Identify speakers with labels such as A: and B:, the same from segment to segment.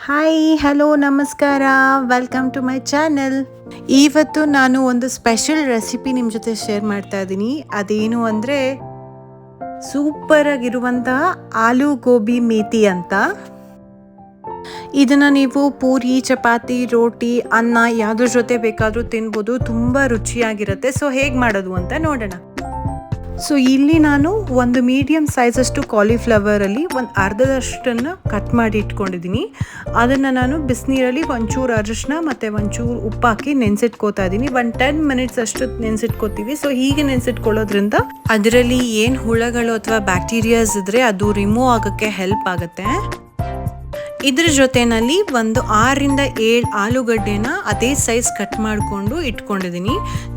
A: Hi hello ನಮಸ್ಕಾರ, welcome to my channel. ಇವತ್ತು ನಾನು ಒಂದು ಸ್ಪೆಷಲ್ ರೆಸಿಪಿ ನಿಮ್ಮ ಜೊತೆ ಶೇರ್ ಮಾಡ್ತಾ ಇದ್ದೀನಿ. ಅದೇನು ಅಂದರೆ ಸೂಪರ್ ಆಗಿರುವಂತಹ ಆಲೂ ಗೋಬಿ ಮೇಥಿ ಅಂತ. ಇದನ್ನು ನೀವು ಪೂರಿ, ಚಪಾತಿ, ರೋಟಿ, ಅನ್ನ ಯಾವುದ್ರ ಜೊತೆ ಬೇಕಾದರೂ ತಿನ್ಬೋದು. ತುಂಬ ರುಚಿಯಾಗಿರುತ್ತೆ. ಸೊ ಹೇಗೆ ಮಾಡೋದು ಅಂತ ನೋಡೋಣ. ಸೊ ಇಲ್ಲಿ ನಾನು ಒಂದು ಮೀಡಿಯಮ್ ಸೈಜಷ್ಟು ಕಾಲಿಫ್ಲವರಲ್ಲಿ ಒಂದು ಅರ್ಧದಷ್ಟನ್ನು ಕಟ್ ಮಾಡಿ ಇಟ್ಕೊಂಡಿದ್ದೀನಿ. ಅದನ್ನು ನಾನು ಬಿಸಿನೀರಲ್ಲಿ ಒಂಚೂರು ಅರಿಶಿನ ಮತ್ತು ಒಂಚೂರು ಉಪ್ಪು ಹಾಕಿ ನೆನೆಸಿಟ್ಕೋತಾ ಇದ್ದೀನಿ. 10 ಮಿನಿಟ್ಸ್ ಅಷ್ಟು ನೆನೆಸಿಟ್ಕೋತೀವಿ. ಸೊ ಹೀಗೆ ನೆನೆಸಿಟ್ಕೊಳ್ಳೋದ್ರಿಂದ ಅದರಲ್ಲಿ ಏನು ಹುಳಗಳು ಅಥವಾ ಬ್ಯಾಕ್ಟೀರಿಯಾಸ್ ಇದ್ದರೆ ಅದು ರಿಮೂವ್ ಆಗೋಕ್ಕೆ ಹೆಲ್ಪ್ ಆಗುತ್ತೆ. ಇದ್ರ ಜೊತೆಯಲ್ಲಿ ಒಂದು 6-7 ಆಲೂಗಡ್ಡೆನ ಅದೇ ಸೈಜ್ ಕಟ್ ಮಾಡಿಕೊಂಡು ಇಟ್ಕೊಂಡಿದ್ದೀನಿ.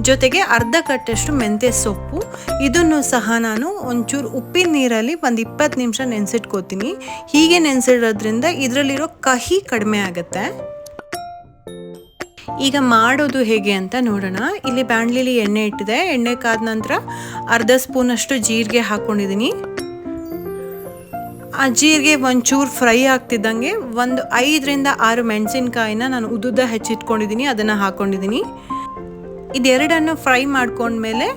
A: ಜೊತೆಗೆ ಅರ್ಧ ಕಟ್ಟಷ್ಟು ಮೆಂತ್ಯ ಸೊಪ್ಪು, ಇದನ್ನು ಸಹ ನಾನು ಒಂಚೂರು ಉಪ್ಪಿನ ನೀರಲ್ಲಿ ಒಂದು 20 ನಿಮಿಷ ನೆನೆಸಿಟ್ಕೋತೀನಿ. ಹೀಗೆ ನೆನೆಸಿಡೋದ್ರಿಂದ ಇದರಲ್ಲಿರೋ ಕಹಿ ಕಡಿಮೆ ಆಗುತ್ತೆ. ಈಗ ಮಾಡೋದು ಹೇಗೆ ಅಂತ ನೋಡೋಣ. ಇಲ್ಲಿ ಬಾಣಲಿಲಿ ಎಣ್ಣೆ ಇಟ್ಟಿದೆ. ಎಣ್ಣೆ ಕಾದ ನಂತರ ಅರ್ಧ ಸ್ಪೂನಷ್ಟು ಜೀರಿಗೆ ಹಾಕ್ಕೊಂಡಿದ್ದೀನಿ. ಆ ಜೀರಿಗೆ ಒಂಚೂರು ಫ್ರೈ ಆಗ್ತಿದ್ದಂಗೆ ಒಂದು 5-6 ಮೆಣಸಿನ್ಕಾಯಿನ ನಾನು ಉದ್ದುದ್ದ ಹೆಚ್ಚಿಟ್ಕೊಂಡಿದ್ದೀನಿ, ಅದನ್ನು ಹಾಕ್ಕೊಂಡಿದ್ದೀನಿ. ಇದೆರಡನ್ನು ಫ್ರೈ ಮಾಡ್ಕೊಂಡ್ಮೇಲೆ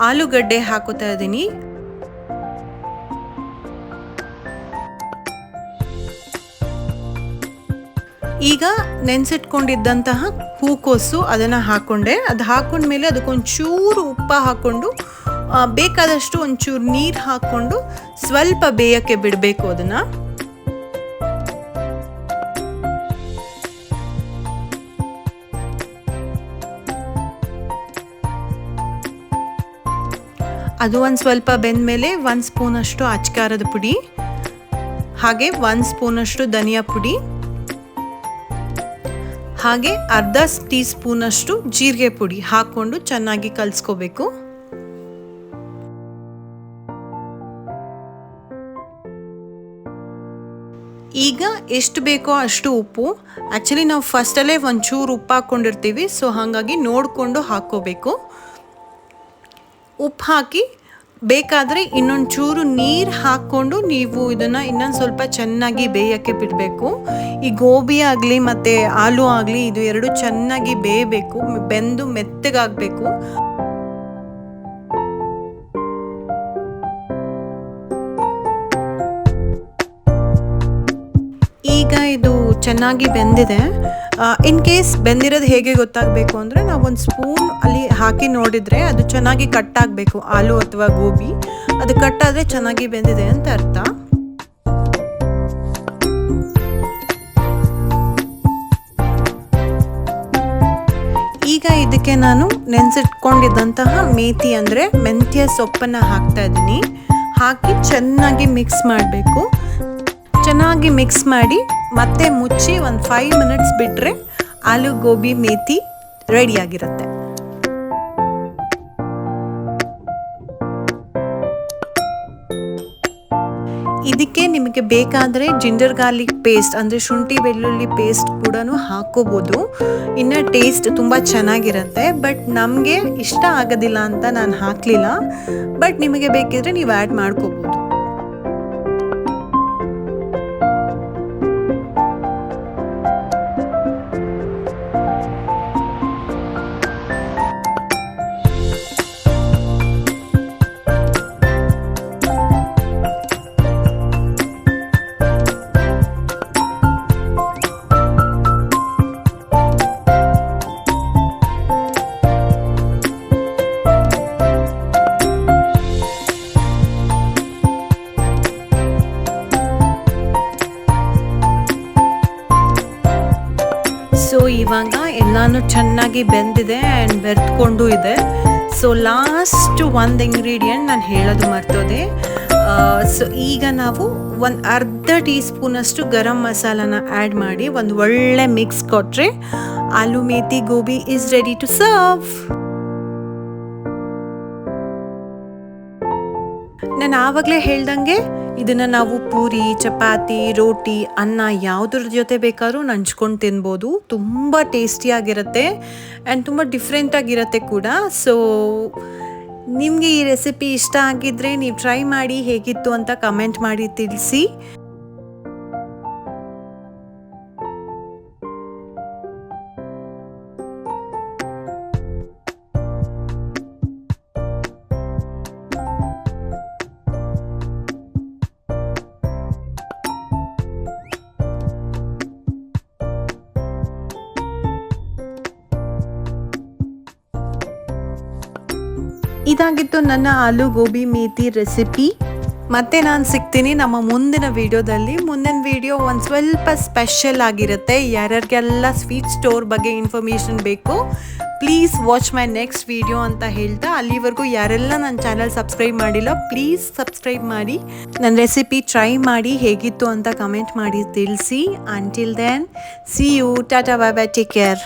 A: ಆಲೂಗಡ್ಡೆ ಹಾಕೋತಾ ಇದ್ದೀನಿ. ಈಗ ನೆನೆಸಿಟ್ಕೊಂಡಿದ್ದಂತಹ ಹೂಕೋಸು ಅದನ್ನು ಹಾಕ್ಕೊಂಡೆ. ಅದು ಹಾಕ್ಕೊಂಡ್ಮೇಲೆ ಅದಕ್ಕೊಂಚೂರು ಉಪ್ಪು ಹಾಕ್ಕೊಂಡು ಬೇಕಾದಷ್ಟು ಒಂಚೂರು ನೀರು ಹಾಕ್ಕೊಂಡು ಸ್ವಲ್ಪ ಬೇಯಕ್ಕೆ ಬಿಡಬೇಕು. ಅದನ್ನು ಅದು ಒಂದು ಸ್ವಲ್ಪ ಬೆಂದಮೇಲೆ 1 ಸ್ಪೂನಷ್ಟು ಅಚ್ಕಾರದ ಪುಡಿ, ಹಾಗೆ 1 ಸ್ಪೂನಷ್ಟು ಧನಿಯಾ ಪುಡಿ, ಹಾಗೆ ಅರ್ಧ ಟೀ ಸ್ಪೂನಷ್ಟು ಜೀರಿಗೆ ಪುಡಿ ಹಾಕ್ಕೊಂಡು ಚೆನ್ನಾಗಿ ಕಲಿಸ್ಕೋಬೇಕು. ಈಗ ಎಷ್ಟು ಬೇಕೋ ಅಷ್ಟು ಉಪ್ಪು. ಆ್ಯಕ್ಚುಲಿ ನಾವು ಫಸ್ಟಲ್ಲೇ ಒಂಚೂರು ಉಪ್ಪು ಹಾಕ್ಕೊಂಡಿರ್ತೀವಿ. ಸೊ ಹಾಗಾಗಿ ನೋಡಿಕೊಂಡು ಹಾಕ್ಕೋಬೇಕು. ಉಪ್ಪು ಹಾಕಿ ಬೇಕಾದರೆ ಇನ್ನೊಂಚೂರು ನೀರು ಹಾಕ್ಕೊಂಡು ನೀವು ಇದನ್ನು ಇನ್ನೊಂದು ಸ್ವಲ್ಪ ಚೆನ್ನಾಗಿ ಬೇಯೋಕ್ಕೆ ಬಿಡಬೇಕು. ಈ ಗೋಬಿ ಆಗಲಿ ಮತ್ತು ಆಲೂ ಆಗಲಿ ಇದು ಎರಡು ಚೆನ್ನಾಗಿ ಬೇಯಬೇಕು, ಬೆಂದು ಮೆತ್ತಗಾಗಬೇಕು. ಈಗ ಇದು ಚೆನ್ನಾಗಿ ಬೆಂದಿದೆ. ಇನ್ ಕೇಸ್ ಬೆಂದಿರೋದು ಹೇಗೆ ಗೊತ್ತಾಗಬೇಕು ಅಂದರೆ ನಾವು ಒಂದು ಸ್ಪೂನ್ ಅಲ್ಲಿ ಹಾಕಿ ನೋಡಿದರೆ ಅದು ಚೆನ್ನಾಗಿ ಕಟ್ಟಾಗಬೇಕು. ಆಲೂ ಅಥವಾ ಗೋಬಿ ಅದು ಕಟ್ಟಾದರೆ ಚೆನ್ನಾಗಿ ಬೆಂದಿದೆ ಅಂತ ಅರ್ಥ. ಈಗ ಇದಕ್ಕೆ ನಾನು ನೆನೆಸಿಟ್ಕೊಂಡಿದ್ದಂತಹ ಮೇಥಿ ಅಂದರೆ ಮೆಂತ್ಯ ಸೊಪ್ಪನ್ನು ಹಾಕ್ತಾ ಇದ್ದೀನಿ. ಹಾಕಿ ಚೆನ್ನಾಗಿ ಮಿಕ್ಸ್ ಮಾಡಬೇಕು. ಚೆನ್ನಾಗಿ ಮಿಕ್ಸ್ ಮಾಡಿ ಮತ್ತೆ ಮುಚ್ಚಿ ಒಂದು 5 ಮಿನಿಟ್ಸ್ ಬಿಟ್ಟರೆ ಆಲೂ ಗೋಬಿ ಮೇಥಿ ರೆಡಿಯಾಗಿರುತ್ತೆ. ಇದಕ್ಕೆ ನಿಮಗೆ ಬೇಕಾದರೆ ಜಿಂಜರ್ ಗಾರ್ಲಿಕ್ ಪೇಸ್ಟ್ ಅಂದರೆ ಶುಂಠಿ ಬೆಳ್ಳುಳ್ಳಿ ಪೇಸ್ಟ್ ಕೂಡ ಹಾಕೋಬೋದು. ಇನ್ನು ಟೇಸ್ಟ್ ತುಂಬ ಚೆನ್ನಾಗಿರುತ್ತೆ. ಬಟ್ ನಮಗೆ ಇಷ್ಟ ಆಗೋದಿಲ್ಲ ಅಂತ ನಾನು ಹಾಕಲಿಲ್ಲ. ಬಟ್ ನಿಮಗೆ ಬೇಕಿದ್ರೆ ನೀವು ಆ್ಯಡ್ ಮಾಡ್ಕೋಬೋದು. ಸೊ ಇವಾಗ ಎಲ್ಲಾನು ಚೆನ್ನಾಗಿ ಬೆಂದಿದೆ ಆ್ಯಂಡ್ ಬೆರೆತ್ಕೊಂಡು ಇದೆ. ಸೊ ಲಾಸ್ಟ್ ಒಂದು ಇಂಗ್ರೀಡಿಯೆಂಟ್ ನಾನು ಹೇಳೋದು ಮರ್ತೋದೆ. ಸೊ ಈಗ ನಾವು ಒಂದು ಅರ್ಧ ಟೀ ಸ್ಪೂನಷ್ಟು ಗರಂ ಮಸಾಲಾನ ಆ್ಯಡ್ ಮಾಡಿ ಒಂದು ಒಳ್ಳೆ ಮಿಕ್ಸ್ ಕೊಟ್ಟರೆ aloo methi gobi is ready to serve. ನಾನು ಆವಾಗಲೇ ಹೇಳ್ದಂಗೆ ಇದನ್ನು ನಾವು ಪೂರಿ, ಚಪಾತಿ, ರೋಟಿ, ಅನ್ನ ಯಾವುದ್ರ ಜೊತೆ ಬೇಕಾದ್ರೂ ನಂಚ್ಕೊಂಡು ತಿನ್ಬೋದು. ತುಂಬ ಟೇಸ್ಟಿಯಾಗಿರುತ್ತೆ ಆ್ಯಂಡ್ ತುಂಬ ಡಿಫ್ರೆಂಟಾಗಿರುತ್ತೆ ಕೂಡ. ಸೊ ನಿಮಗೆ ಈ ರೆಸಿಪಿ ಇಷ್ಟ ಆಗಿದ್ದರೆ ನೀವು ಟ್ರೈ ಮಾಡಿ, ಹೇಗಿತ್ತು ಅಂತ ಕಮೆಂಟ್ ಮಾಡಿ ತಿಳಿಸಿ. ಇದಾಗಿತ್ತು ನನ್ನ ಆಲೂ ಗೋಬಿ ಮೇಥಿ ರೆಸಿಪಿ. ಮತ್ತೆ ನಾನು ಸಿಗ್ತೀನಿ ನಮ್ಮ ಮುಂದಿನ ವಿಡಿಯೋದಲ್ಲಿ. ಮುಂದಿನ ವಿಡಿಯೋ ಒಂದು ಸ್ವಲ್ಪ ಸ್ಪೆಷಲ್ ಆಗಿರುತ್ತೆ. ಯಾರ್ಯಾರಿಗೆಲ್ಲ ಸ್ವೀಟ್ ಸ್ಟೋರ್ ಬಗ್ಗೆ ಇನ್ಫಾರ್ಮೇಷನ್ ಬೇಕು please watch my next video ಅಂತ ಹೇಳ್ತಾ, ಅಲ್ಲಿವರೆಗೂ ಯಾರೆಲ್ಲ ನನ್ನ ಚಾನಲ್ ಸಬ್ಸ್ಕ್ರೈಬ್ ಮಾಡಿಲ್ಲ ಪ್ಲೀಸ್ ಸಬ್ಸ್ಕ್ರೈಬ್ ಮಾಡಿ, ನನ್ನ ರೆಸಿಪಿ ಟ್ರೈ ಮಾಡಿ ಹೇಗಿತ್ತು ಅಂತ ಕಮೆಂಟ್ ಮಾಡಿ ತಿಳಿಸಿ. Until then see you, tata bye bye, take care.